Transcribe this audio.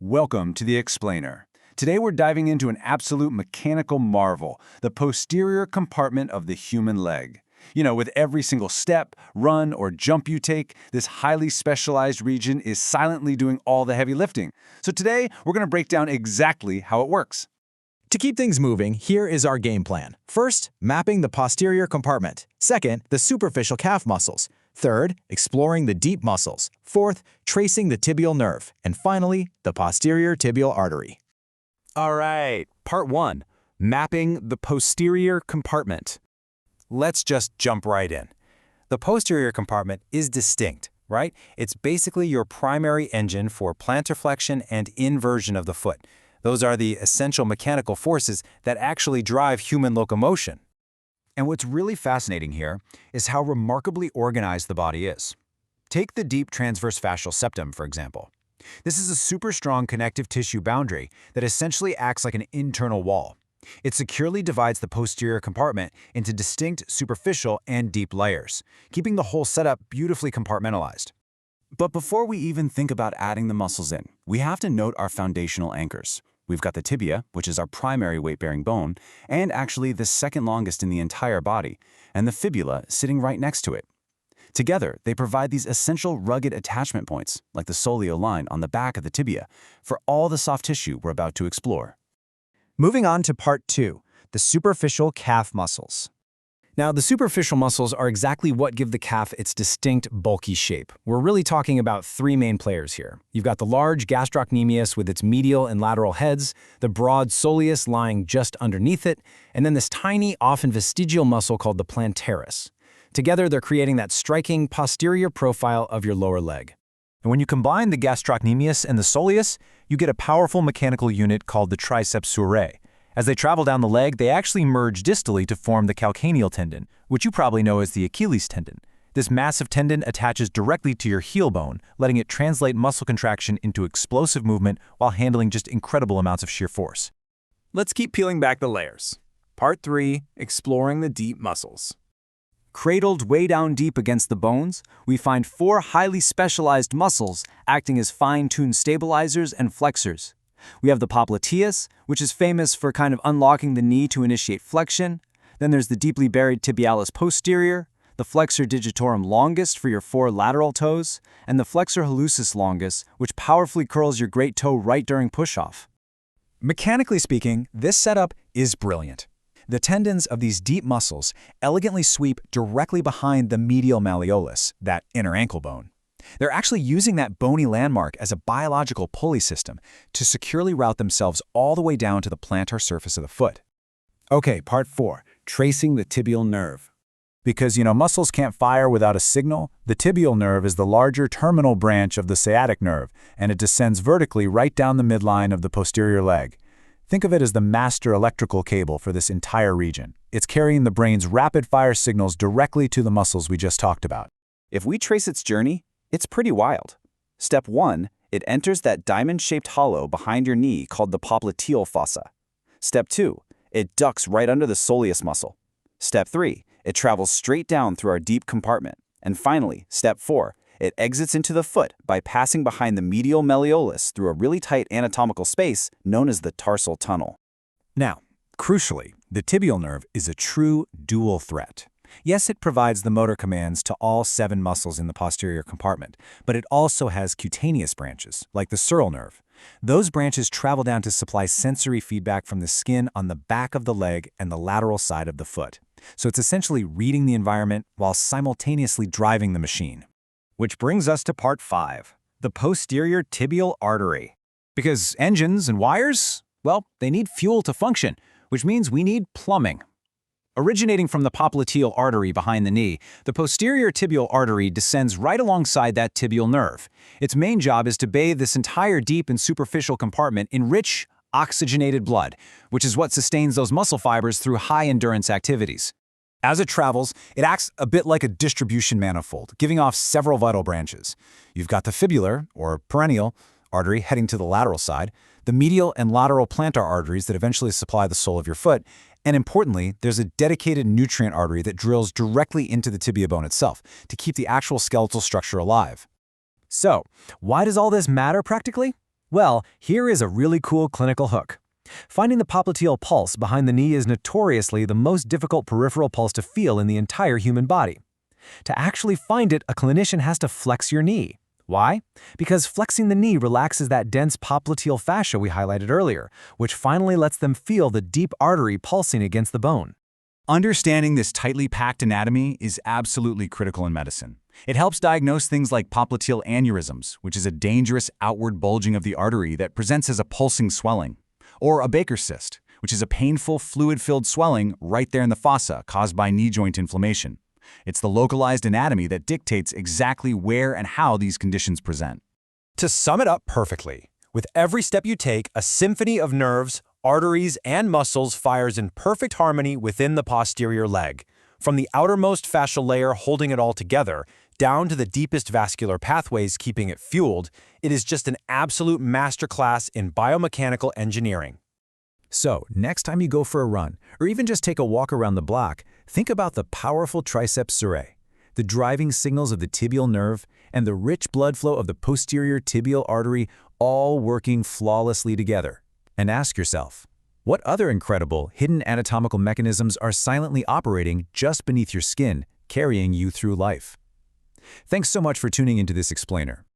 Welcome to The Explainer. Today we're diving into an absolute mechanical marvel, the posterior compartment of the human leg. With every single step, run, or jump you take, this highly specialized region is silently doing all the heavy lifting. So today, we're going to break down exactly how it works. To keep things moving, here is our game plan. First, mapping the posterior compartment. Second, the superficial calf muscles. Third, exploring the deep muscles. Fourth, tracing the tibial nerve. And finally, the posterior tibial artery. All right, part 1, mapping the posterior compartment. Let's just jump right in. The posterior compartment is distinct, right? It's basically your primary engine for plantar flexion and inversion of the foot. Those are the essential mechanical forces that actually drive human locomotion. And what's really fascinating here is how remarkably organized the body is. Take the deep transverse fascial septum, for example. This is a super strong connective tissue boundary that essentially acts like an internal wall. It securely divides the posterior compartment into distinct superficial and deep layers, keeping the whole setup beautifully compartmentalized. But before we even think about adding the muscles in, we have to note our foundational anchors. We've got the tibia, which is our primary weight-bearing bone, and actually the second longest in the entire body, and the fibula sitting right next to it. Together, they provide these essential rugged attachment points, like the solio line on the back of the tibia, for all the soft tissue we're about to explore. Moving on to part 2, the superficial calf muscles. Now, the superficial muscles are exactly what give the calf its distinct, bulky shape. We're really talking about 3 main players here. You've got the large gastrocnemius with its medial and lateral heads, the broad soleus lying just underneath it, and then this tiny, often vestigial muscle called the plantaris. Together, they're creating that striking posterior profile of your lower leg. And when you combine the gastrocnemius and the soleus, you get a powerful mechanical unit called the triceps surae. As they travel down the leg, they actually merge distally to form the calcaneal tendon, which you probably know as the Achilles tendon. This massive tendon attaches directly to your heel bone, letting it translate muscle contraction into explosive movement while handling just incredible amounts of sheer force. Let's keep peeling back the layers. Part 3, exploring the deep muscles. Cradled way down deep against the bones, we find 4 highly specialized muscles acting as fine-tuned stabilizers and flexors. We have the popliteus, which is famous for kind of unlocking the knee to initiate flexion. Then there's the deeply buried tibialis posterior, the flexor digitorum longus for your 4 lateral toes, and the flexor hallucis longus, which powerfully curls your great toe right during push-off. Mechanically speaking, this setup is brilliant. The tendons of these deep muscles elegantly sweep directly behind the medial malleolus, that inner ankle bone. They're actually using that bony landmark as a biological pulley system to securely route themselves all the way down to the plantar surface of the foot. Okay, part 4, tracing the tibial nerve. Because, muscles can't fire without a signal, the tibial nerve is the larger terminal branch of the sciatic nerve, and it descends vertically right down the midline of the posterior leg. Think of it as the master electrical cable for this entire region. It's carrying the brain's rapid-fire signals directly to the muscles we just talked about. If we trace its journey, it's pretty wild. Step 1, it enters that diamond-shaped hollow behind your knee called the popliteal fossa. Step 2, it ducks right under the soleus muscle. Step 3, it travels straight down through our deep compartment. And finally, step 4, it exits into the foot by passing behind the medial malleolus through a really tight anatomical space known as the tarsal tunnel. Now, crucially, the tibial nerve is a true dual threat. Yes, it provides the motor commands to all 7 muscles in the posterior compartment, but it also has cutaneous branches, like the sural nerve. Those branches travel down to supply sensory feedback from the skin on the back of the leg and the lateral side of the foot. So it's essentially reading the environment while simultaneously driving the machine. Which brings us to part 5, the posterior tibial artery. Because engines and wires, well, they need fuel to function, which means we need plumbing. Originating from the popliteal artery behind the knee, the posterior tibial artery descends right alongside that tibial nerve. Its main job is to bathe this entire deep and superficial compartment in rich, oxygenated blood, which is what sustains those muscle fibers through high-endurance activities. As it travels, it acts a bit like a distribution manifold, giving off several vital branches. You've got the fibular, or perennial, artery heading to the lateral side, the medial and lateral plantar arteries that eventually supply the sole of your foot, and importantly, there's a dedicated nutrient artery that drills directly into the tibia bone itself to keep the actual skeletal structure alive. So, why does all this matter practically? Well, here is a really cool clinical hook. Finding the popliteal pulse behind the knee is notoriously the most difficult peripheral pulse to feel in the entire human body. To actually find it, a clinician has to flex your knee. Why? Because flexing the knee relaxes that dense popliteal fascia we highlighted earlier, which finally lets them feel the deep artery pulsing against the bone. Understanding this tightly packed anatomy is absolutely critical in medicine. It helps diagnose things like popliteal aneurysms, which is a dangerous outward bulging of the artery that presents as a pulsing swelling, or a Baker's cyst, which is a painful fluid-filled swelling right there in the fossa caused by knee joint inflammation. It's the localized anatomy that dictates exactly where and how these conditions present. To sum it up perfectly, with every step you take, a symphony of nerves, arteries, and muscles fires in perfect harmony within the posterior leg. From the outermost fascial layer holding it all together, down to the deepest vascular pathways keeping it fueled, it is just an absolute masterclass in biomechanical engineering. So, next time you go for a run, or even just take a walk around the block, think about the powerful triceps surae, the driving signals of the tibial nerve, and the rich blood flow of the posterior tibial artery all working flawlessly together. And ask yourself, what other incredible, hidden anatomical mechanisms are silently operating just beneath your skin, carrying you through life? Thanks so much for tuning into this explainer.